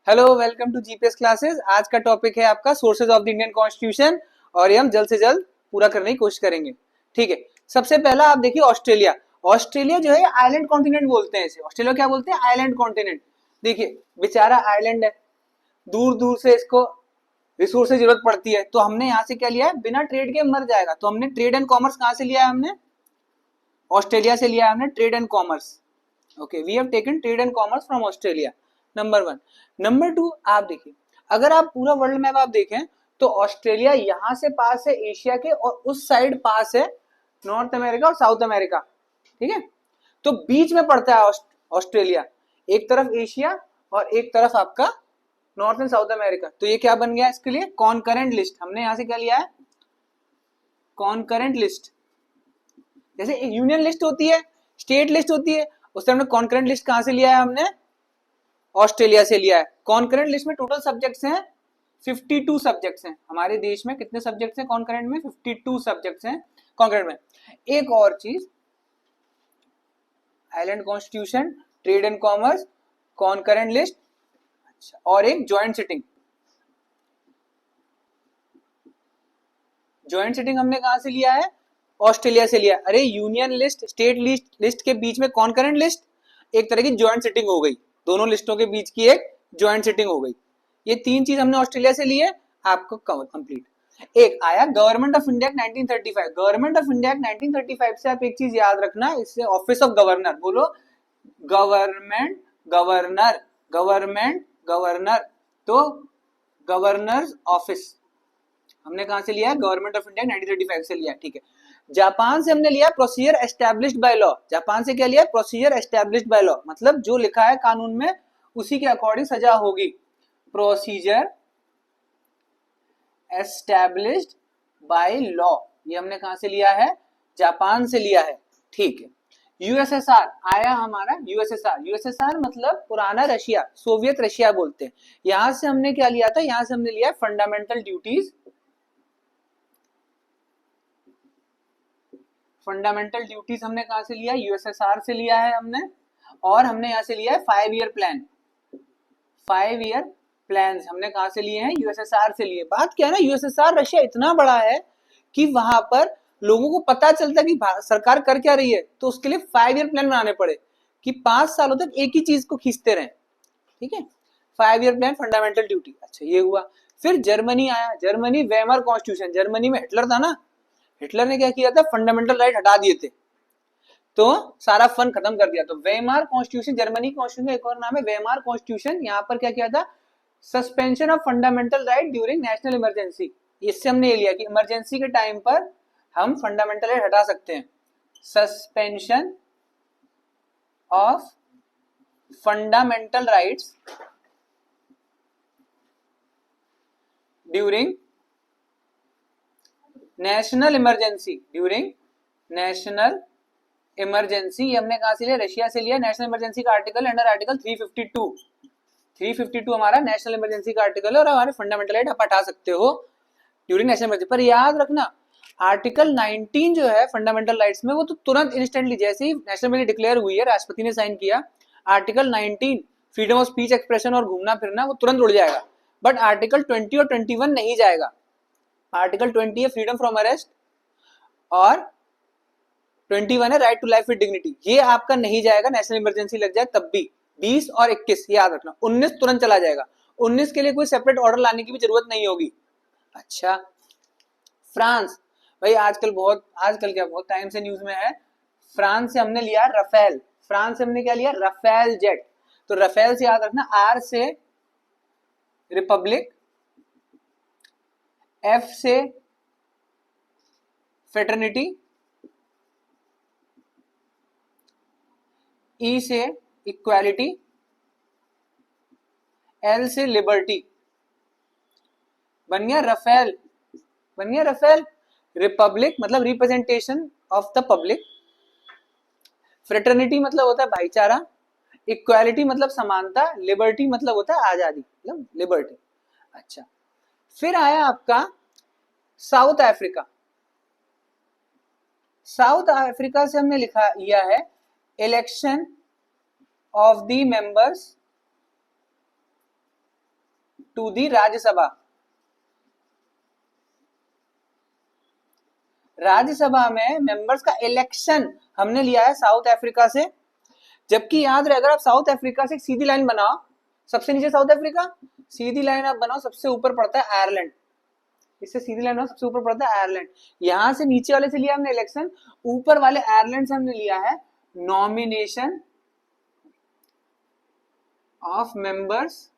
Hello, welcome to GPS classes. आज का topic है आपका sources of the Indian constitution और ये हम जल्द से जल्द पूरा करने की कोशिश करेंगे। ठीक है, सबसे पहला आप देखिए ऑस्ट्रेलिया। ऑस्ट्रेलिया जो है आइलैंड कॉन्टिनेंट बोलते हैं इसे। ऑस्ट्रेलिया क्या बोलते हैं? Island continent. देखिए बेचारा आइलैंड है, दूर दूर से इसको रिसोर्स की जरूरत पड़ती है, तो हमने यहाँ से क्या लिया है? बिना ट्रेड के मर जाएगा। तो हमने ट्रेड एंड कॉमर्स कहाँ से लिया है? हमने ऑस्ट्रेलिया से लिया है। हमने trade and commerce. Okay, we have taken trade and commerce from Australia. Number one. Number two, आप देखिए अगर आप पूरा वर्ल्ड मैप आप देखें तो ऑस्ट्रेलिया यहां से पास है एशिया के, और उस साइड पास है नॉर्थ अमेरिका और साउथ अमेरिका। ठीक है, तो बीच में पड़ता है ऑस्ट्रेलिया। एक तरफ एशिया और एक तरफ आपका नॉर्थ एंड साउथ अमेरिका। तो ये क्या बन गया इसके लिए? Concurrent list. हमने यहां से क्या लिया है? Concurrent list. जैसे यूनियन लिस्ट होती है, स्टेट लिस्ट होती है, उससे हमने कॉन्करेंट लिस्ट कहां से लिया है? हमने ऑस्ट्रेलिया से लिया है। कॉन्करेंट लिस्ट में टोटल सब्जेक्ट्स हैं 52 सब्जेक्ट्स हैं। हमारे देश में कितने सब्जेक्ट्स हैं कॉन्करेंट में? 52 सब्जेक्ट्स हैं कॉन्करेंट में। एक और चीज, island constitution, trade and commerce, concurrent list, अच्छा, और एक ज्वाइंट सिटिंग। ज्वाइंट सिटिंग हमने कहां से लिया है? ऑस्ट्रेलिया से लिया। अरे यूनियन लिस्ट, स्टेट लिस्ट के बीच में कॉन्करेंट लिस्ट, एक तरह की ज्वाइंट सिटिंग हो गई। दोनों लिस्टों के बीच की एक ज्वाइंट सिटिंग हो गई। ये तीन चीज हमने ऑस्ट्रेलिया से लिए, आपको कंप्लीट। एक आया government of India 1935। Government of India 1935 से आप एक चीज याद रखना, इससे ऑफिस ऑफ गवर्नर बोलो। गवर्नमेंट, गवर्नर, गवर्नमेंट, गवर्नर, तो गवर्नर्स ऑफिस हमने कहां से लिया है? गवर्नमेंट ऑफ इंडिया 1935 से लिया। ठीक है, जापान से हमने लिया procedure established by law. Japan से क्या लिया? प्रोसीजर एस्टैब्लिश्ड बाय लॉ, मतलब जो लिखा है कानून में उसी के अकॉर्डिंग सजा होगी। प्रोसीजर एस्टैब्लिश्ड बाय लॉ, ये हमने कहां से लिया है? जापान से लिया है। ठीक है, यूएसएसआर आया हमारा। यूएसएसआर, यूएसएसआर मतलब पुराना रशिया, सोवियत रशिया बोलते हैं। यहां से हमने क्या लिया था? यहां से हमने लिया फंडामेंटल ड्यूटीज। फंडामेंटल ड्यूटीज हमने कहां से लिया? यूएसएसआर से लिया है हमने। और हमने यहां से लिया है 5 ईयर प्लान। 5 ईयर प्लान हमने कहां से लिए हैं? यूएसएसआर से लिए। बात क्या है ना, यूएसएसआर रशिया इतना बड़ा है कि वहां पर लोगों को पता चलता कि सरकार कर क्या रही है, तो उसके लिए 5 ईयर प्लान बनाने पड़े कि 5 सालों तक एक ही चीज को खींचते रहे। ठीक है, 5 ईयर प्लान, फंडामेंटल ड्यूटी। अच्छा, ये हुआ। फिर जर्मनी आया। Germany Weimar constitution. जर्मनी में हिटलर था ना, हिटलर ने क्या किया था? फंडामेंटल राइट हटा दिए थे, तो सारा फन खत्म कर दिया। तो वेमार कॉन्स्टिट्यूशन, जर्मनी कॉन्स्टिट्यूशन का एक और नाम है वेमार कॉन्स्टिट्यूशन। यहाँ पर क्या किया था? Suspension of fundamental right during national emergency. इससे हमने ये लिया कि इमरजेंसी के टाइम पर हम फंडामेंटल राइट हटा सकते हैं। Suspension of fundamental rights during national emergency. During national emergency, ये हमने कहां से लिया? रशिया से लिया। नेशनल इमरजेंसी का आर्टिकल अंडर आर्टिकल 352। 352 हमारा नेशनल इमरजेंसी का आर्टिकल है, और हमारे फंडामेंटल राइट आप हटा सकते हो ड्यूरिंग नेशनल इमरजेंसी। पर याद रखना, आर्टिकल 19 जो है फंडामेंटल राइट्स में, वो तो तुरंत इंस्टेंटली जैसे ही नेशनल इमरजेंसी डिक्लेयर हुई है, राष्ट्रपति ने साइन किया, article 19 freedom of speech, expression और घूमना फिरना, वो तुरंत उड़ जाएगा। बट आर्टिकल 20 और 21 नहीं जाएगा। आर्टिकल 20 है फ्रीडम फ्रॉम अरेस्ट, और 21 है right to life with dignity. ये आपका नहीं जाएगा, नेशनल इमरजेंसी लग जाए तब भी। 20 और 21 याद रखना। 19 तुरंत चला जाएगा। 19 के लिए कोई सेपरेट ऑर्डर लाने की भी जरूरत नहीं होगी। अच्छा, फ्रांस, भाई आजकल क्या बहुत टाइम से न्यूज में है। फ्रांस से हमने लिया रफेल। फ्रांस से हमने क्या लिया? Rafale jet. तो रफेल से याद रखना, आर से रिपब्लिक, एफ से फेटर्निटी, ई से इक्वालिटी, एल से लिबर्टी। बन गया रफेल। बन गया रफेल। रिपब्लिक मतलब representation of the public, fraternity मतलब होता है भाईचारा, इक्वालिटी मतलब समानता, लिबर्टी मतलब होता है आजादी, मतलब लिबर्टी। अच्छा, फिर आया आपका साउथ अफ्रीका। साउथ अफ्रीका से हमने लिया है election of the members to the Rajya Sabha. Rajya Sabha में मेंबर्स का इलेक्शन हमने लिया है साउथ अफ्रीका से, जबकि याद रहे अगर आप साउथ अफ्रीका से एक सीधी लाइन बनाओ, सबसे नीचे साउथ अफ्रीका, सीधी लाइन आप बनाओ, सबसे ऊपर पड़ता है आयरलैंड, इससे सीधी लाइन बनाओ, सबसे ऊपर पड़ता है आयरलैंड। यहां से नीचे वाले से लिया हमने इलेक्शन, ऊपर वाले आयरलैंड से हमने लिया है nomination of members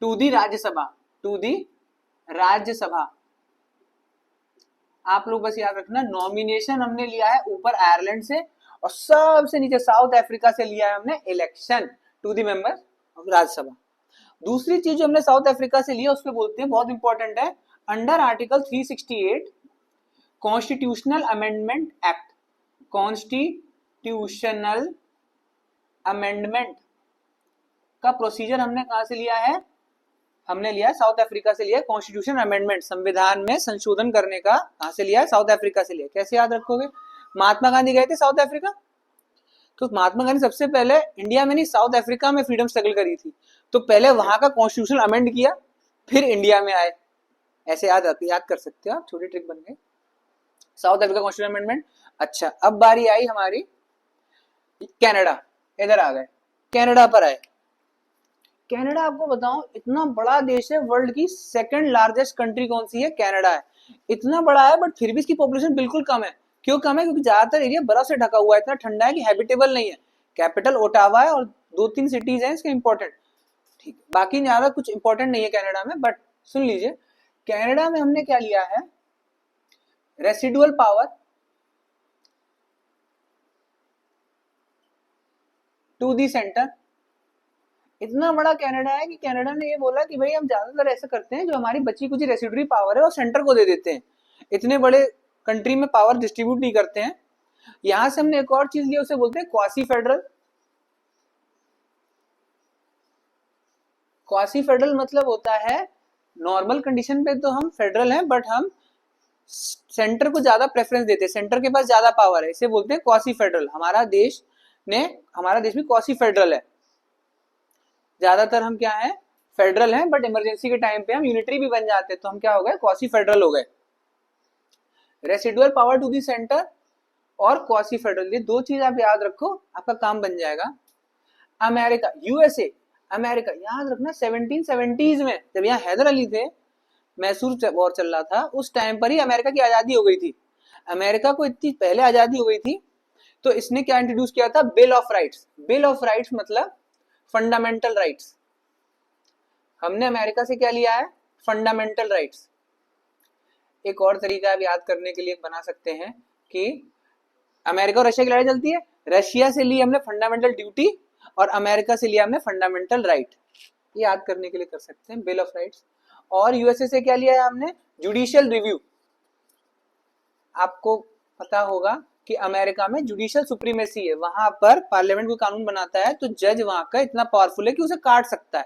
to the Rajya Sabha, to the Rajya Sabha. आप लोग बस याद रखना, नॉमिनेशन हमने लिया है ऊपर आयरलैंड से, और सबसे नीचे साउथ अफ्रीका से लिया है हमने election to the member of Rajya Sabha. दूसरी चीज जो हमने साउथ अफ्रीका से लिया उसको बोलते हैं, बहुत इंपॉर्टेंट है, under article 368 constitutional amendment act. Constitutional amendment का प्रोसीजर हमने कहां से लिया है, हमने लिया है साउथ अफ्रीका से लिया है। कॉन्स्टिट्यूशन अमेंडमेंट, संविधान में संशोधन करने का कहां से लिया है, साउथ अफ्रीका से लिया। कैसे याद रखोगे, महात्मा गांधी गए थे साउथ अफ्रीका, तो महात्मा गांधी सबसे पहले इंडिया में नहीं साउथ अफ्रीका में फ्रीडम स्ट्रगल करी थी, तो पहले वहां का कॉन्स्टिट्यूशन अमेंड किया, फिर इंडिया में आए। ऐसे याद कर सकते हो आप, छोटी ट्रिक बन गई। South Africa constitution amendment. अच्छा, अब बारी आई हमारी कनाडा, इधर आ गए, कनाडा पर आए। कनाडा आपको बताऊं इतना बड़ा देश है, वर्ल्ड की सेकंड लार्जेस्ट कंट्री कौन सी है, कनाडा है। इतना बड़ा है बट फिर भी इसकी पॉपुलेशन बिल्कुल कम है। क्यों कम है, क्योंकि ज्यादातर एरिया बर्फ से ढका हुआ है, इतना ठंडा है कि हैबिटेबल नहीं है। कैपिटल ओटावा है और 2-3 सिटीज हैं इसके इंपॉर्टेंट, ठीक है, बाकी ज्यादा कुछ इंपॉर्टेंट नहीं है कनाडा में। बट सुन लीजिए, कनाडा में हमने क्या लिया है, residual power to the centre. इतना बड़ा कनाडा है कि कनाडा ने ये बोला कि भाई हम ज्यादातर ऐसा करते हैं, जो हमारी बची कुछ रेसिडुअरी पावर है वो सेंटर को दे देते हैं, इतने बड़े कंट्री में पावर डिस्ट्रीब्यूट नहीं करते हैं। यहां से हमने एक और चीज लिया, उसे बोलते हैं क्वासी फेडरल। क्वासी फेडरल मतलब होता है, नॉर्मल कंडीशन पे तो हम फेडरल हैं, बट हम सेंटर को ज्यादा प्रेफरेंस देते हैं, सेंटर के पास ज्यादा पावर है, इसे बोलते हैं क्वासी फेडरल। हमारा देश भी क्वासी फेडरल है। ज्यादातर हम क्या है, फेडरल हैं, बट इमरजेंसी के टाइम पे हम यूनिटरी भी बन जाते हैं, तो हम क्या हो गए, क्वासी फेडरल हो गए। Residual power to the centre और क्वासी फेडरल, ये दो चीज आप याद रखो, आपका काम बन जाएगा। अमेरिका, यूएसए, अमेरिका याद रखना, 1770s में जब यहाँ हैदर अली थे, मैसूर वॉर चल रहा था, उस टाइम पर ही अमेरिका की आजादी हो गई थी। अमेरिका को इतनी पहले आजादी हो गई थी, तो इसने क्या इंट्रोड्यूस किया था, bill of rights. Bill of rights मतलब फंडामेंटल राइट्स। हमने अमेरिका से क्या लिया है, फंडामेंटल राइट्स। एक और तरीका आप याद करने के लिए बना सकते हैं कि अमेरिका और रशिया की लड़ाई चलती है, रशिया से लिए हमने फंडामेंटल ड्यूटी और अमेरिका से लिया हमने फंडामेंटल राइट। ये याद करने के लिए कर सकते हैं, बिल ऑफ राइट्स। और यूएसए से क्या लिया है हमने, जुडिशियल रिव्यू। आपको पता होगा कि अमेरिका में जुडिशियल सुप्रीमेसी है, वहां पर पार्लियामेंट कोई कानून बनाता है तो जज वहां का इतना पावरफुल है कि उसे काट सकता है,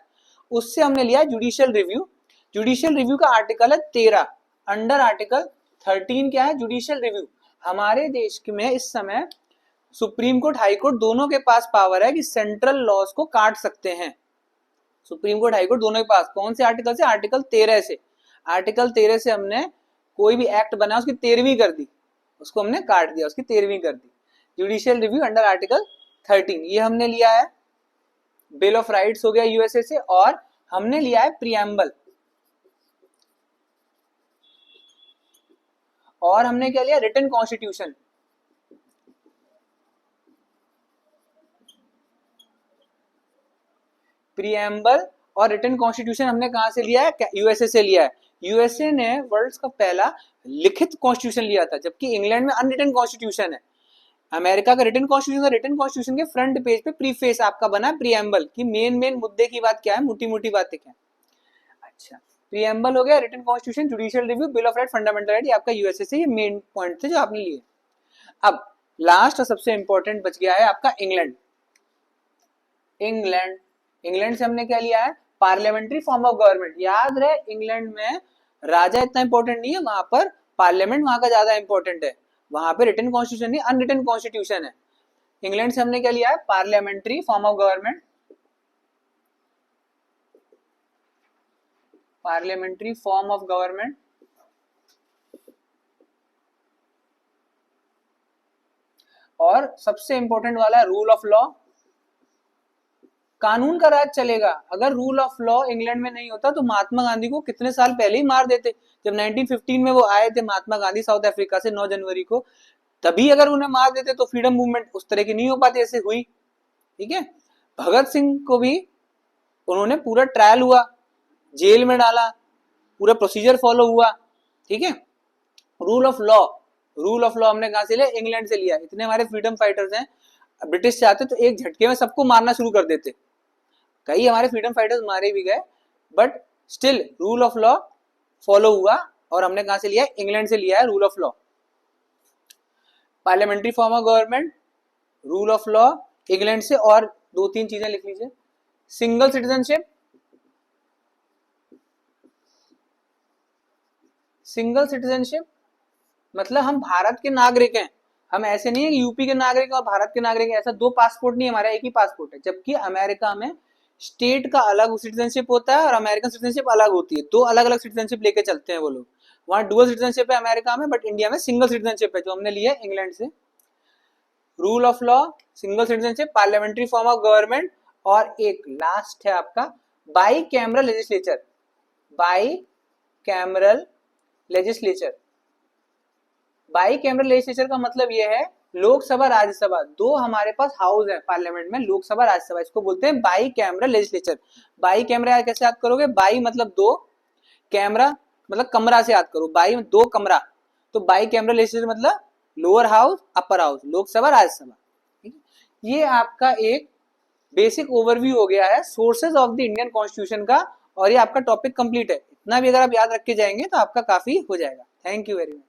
उससे हमने लिया जुडिशियल रिव्यू। जुडिशियल रिव्यू का आर्टिकल है 13, अंडर आर्टिकल 13 क्या है, जुडिशियल रिव्यू। हमारे देश में इस समय सुप्रीम कोर्ट, हाई कोर्ट दोनों के पास पावर है कि सेंट्रल लॉज को काट सकते हैं। सुप्रीम कोर्ट, हाई कोर्ट दोनों के पास, कौन से आर्टिकल से, आर्टिकल 13 से। आर्टिकल 13 से हमने कोई भी एक्ट बना उसकी 13वीं कर दी, उसको हमने काट दिया, उसकी 13वीं कर दी। जुडिशियल रिव्यू अंडर आर्टिकल 13, ये हमने लिया है। बिल ऑफ राइट्स हो गया यूएसए से, और हमने लिया है प्रियम्बल। और हमने क्या लिया, रिटन कॉन्स्टिट्यूशन। प्रियम्बल और रिटन कॉन्स्टिट्यूशन हमने कहां से लिया है, यूएसए से लिया है। यूएसए ने वर्ल्ड का पहला लिखित कॉन्स्टिट्यूशन लिया था, जबकि इंग्लैंड में अनरिटन कॉन्स्टिट्यूशन है। अमेरिका का रिटन कॉन्स्टिट्यूशन, रिटन कॉन्स्टिट्यूशन के फ्रंट पेज पे प्रीफेस आपका बना प्रियम्बल की मेन मुद्दे की बात क्या है, मोटी मोटी बातें क्या है। अच्छा, प्रियम्बल हो गया, written constitution, judicial review, bill of right, fundamental right, आपका यूएसए से, ये मेन पॉइंट थे जो आपने लिए। अब लास्ट और सबसे इंपॉर्टेंट बच गया है आपका इंग्लैंड। इंग्लैंड से हमने क्या लिया है, पार्लियामेंट्री फॉर्म ऑफ गवर्नमेंट। याद रहे, इंग्लैंड में राजा इतना इंपॉर्टेंट नहीं है, वहां पर पार्लियामेंट वहां का ज्यादा इंपॉर्टेंट है। वहां पे रिटन कॉन्स्टिट्यूशन नहीं, अनरिटन कॉन्स्टिट्यूशन है। इंग्लैंड से हमने क्या लिया है, parliamentary form of government. Parliamentary form of government, और सबसे इंपॉर्टेंट वाला है रूल ऑफ लॉ। कानून का राज चलेगा। अगर रूल ऑफ लॉ इंग्लैंड में नहीं होता तो महात्मा गांधी को कितने साल पहले ही मार देते। जब 1915 में वो आए थे महात्मा गांधी साउथ अफ्रीका से 9 जनवरी को, तभी अगर उन्हें मार देते तो फ्रीडम मूवमेंट उस तरह की नहीं हो पाती ऐसे हुई। ठीक है, भगत सिंह को भी उन्होंने पूरा ट्रायल हुआ, जेल में डाला, पूरा प्रोसीजर फॉलो हुआ। ठीक है, rule of law, rule of law हमने कहां से लिया? इंग्लैंड से लिया। इतने हमारे फ्रीडम फाइटर्स हैं, ब्रिटिश चाहते तो एक झटके में सबको मारना शुरू कर देते। कई हमारे फ्रीडम फाइटर्स मारे भी गए, but still rule of law follow हुआ, और हमने कहां से लिया? इंग्लैंड से लिया है rule of law. Parliamentary form of government, rule of law, England से। और 2-3 चीजें लिख लीजिए। सिंगल सिटीजनशिप, सिंगल सिटीजनशिप मतलब हम भारत के नागरिक हैं। हम ऐसे नहीं है कि यूपी के नागरिक और भारत के नागरिक हैं, ऐसा 2 पासपोर्ट नहीं, हमारा एक ही पासपोर्ट है। जबकि अमेरिका में स्टेट का अलग सिटीजनशिप होता है और अमेरिकन सिटीजनशिप अलग होती है। 2 अलग अलग सिटीजनशिप लेके चलते हैं वो लोग। वहां डुअल सिटीजनशिप है अमेरिका में, बट इंडिया में सिंगल सिटीजनशिप है जो हमने लिया है इंग्लैंड से। Rule of law, single citizenship, parliamentary form of government, और एक लास्ट है आपका by cameral legislature. By cameral legislature, by cameral legislature का मतलब ये है लोकसभा राज्यसभा, 2 हमारे पास हाउस है पार्लियामेंट में, लोकसभा राज्यसभा, इसको बोलते हैं by cameral legislature. By camera कैसे याद करोगे? बाई मतलब 2, कैमरा मतलब कमरा से याद करो, बाई 2 कमरा, तो बाई कैमरल लेजिस्लेचर मतलब lower house upper house, Lok Sabha Rajya Sabha. ठीक है, ये आपका एक बेसिक ओवरव्यू हो गया है sources of the Indian constitution का, और ये आपका टॉपिक कंप्लीट है। इतना भी अगर आप याद रख के जाएंगे तो आपका काफी हो जाएगा। Thank you very much.